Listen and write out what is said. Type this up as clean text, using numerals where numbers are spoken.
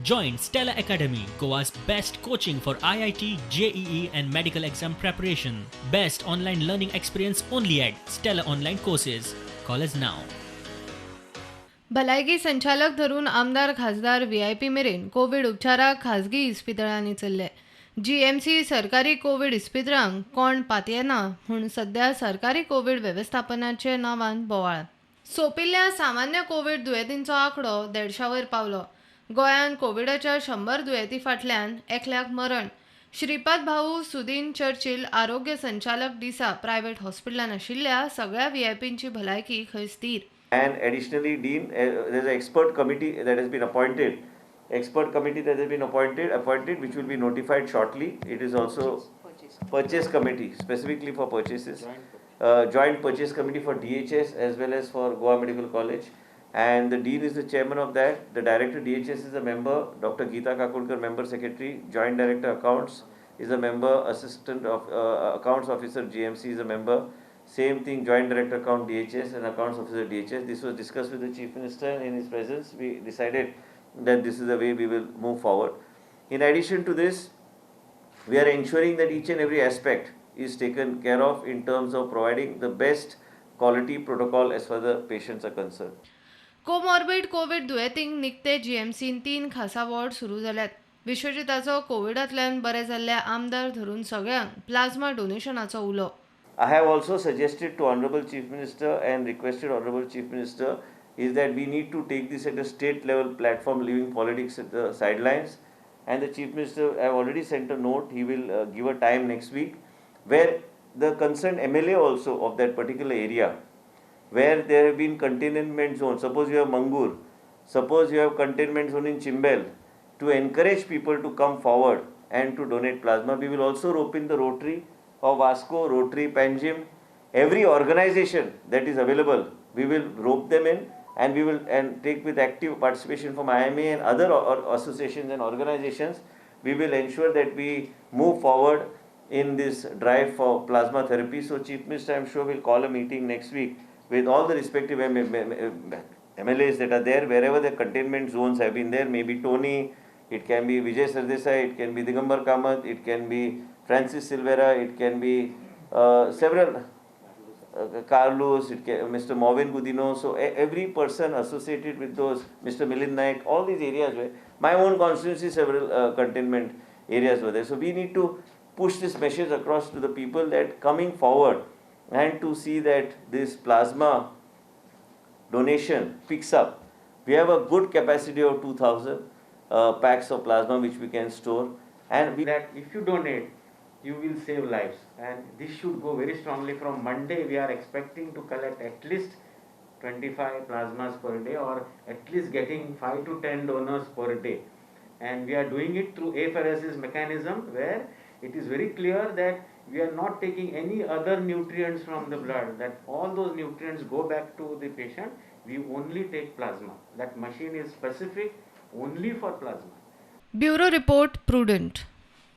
Join Stella Academy, Goa's best coaching for IIT, JEE and medical exam preparation. Best online learning experience only at Stella Online Courses. Call us now. भलायकी संचालक धरून आमदार खासदार VIP मेरेन Covid उपचाराक खाजगी इस्पितळांनी चल्ले. GMC सरकारी Covid इस्पितळांक कोण पातयेना म्हूण सध्या सरकारी कोविड वेवस्थापनाचे नांवान बोवाळ. सोंपिल्ल्या सामान्य कोविड दुयेंतींचो आंकडो 150 वयर पावलो. गोंयांत कोविडाच्या 100 दुयेंती फाटल्यान एकल्याक मरण. श्रीपाद भाऊ सुदीन चर्चिल आरोग्य संचालक दिसा प्रायव्हेट हॉस्पिटलांत आशिल्ल्या सगळ्या व्हीआयपींची भलायकी खंय स्थिर. And additionally, Dean, there's an expert committee that has been appointed. Which will be notified shortly. It is also purchase committee specifically for purchases. Joint purchase committee for DHS as well as for Goa Medical College. And the Dean is the chairman of that. The director DHS is a member. Dr. Geeta Kakulkar, member secretary. Joint director accounts is a member. Assistant of accounts officer GMC is a member. Same thing, joint director account DHS and accounts officer DHS. This was discussed with the Chief Minister in his presence. We decided that this is the way we will move forward. In addition to this, we are ensuring that each and every aspect is taken care of in terms of providing the best quality protocol as far as the patients are concerned. Comorbid covid दुयेंतींक निकते जीएमसीन 3 खासा ward सुरू जाल्यात. विश्वजिताचो कोविडांतल्यान बरे जाल्ल्या आमदार धरून सगळ्यांक प्लाझ्मा डोनेशनाचो उलो. I have also suggested to Honorable Chief Minister and requested Honorable Chief Minister is that we need to take this at a state level platform, leaving politics at the sidelines. And the Chief Minister, I have already sent a note, he will give a time next week where the concerned MLA also of that particular area, where there have been containment zones, suppose you have Mangur, suppose you have containment zone in Chimbel, to encourage people to come forward and to donate plasma. We will also rope in the Rotary of Vasco, Rotary, Panjim, every organization that is available, we will rope them in and we will take with active participation from IMA and other associations and organizations. We will ensure that we move forward in this drive for plasma therapy. So Chief Minister, I'm sure, will call a meeting next week with all the respective MLAs that are there, wherever the containment zones have been there, maybe Tony, it can be Vijay Sardesai, it can be Digambar Kamath, it can be Francis Silvera, it can be several Carlos, Mr. Movin Gudino. So every person associated with those, Mr. Milind Naik, all these areas where my own constituency, several containment areas were there. So we need to push this message across to the people that coming forward and to see that this plasma donation picks up. We have a good capacity of 2,000 packs of plasma which we can store. And that if you donate, you will save lives, and this should go very strongly. From Monday we are expecting to collect at least 25 plasmas per day, or at least getting 5 to 10 donors per day, and we are doing it through apheresis mechanism, where it is very clear that we are not taking any other nutrients from the blood, that all those nutrients go back to the patient. We only take plasma. That machine is specific only for plasma. Bureau report, Prudent.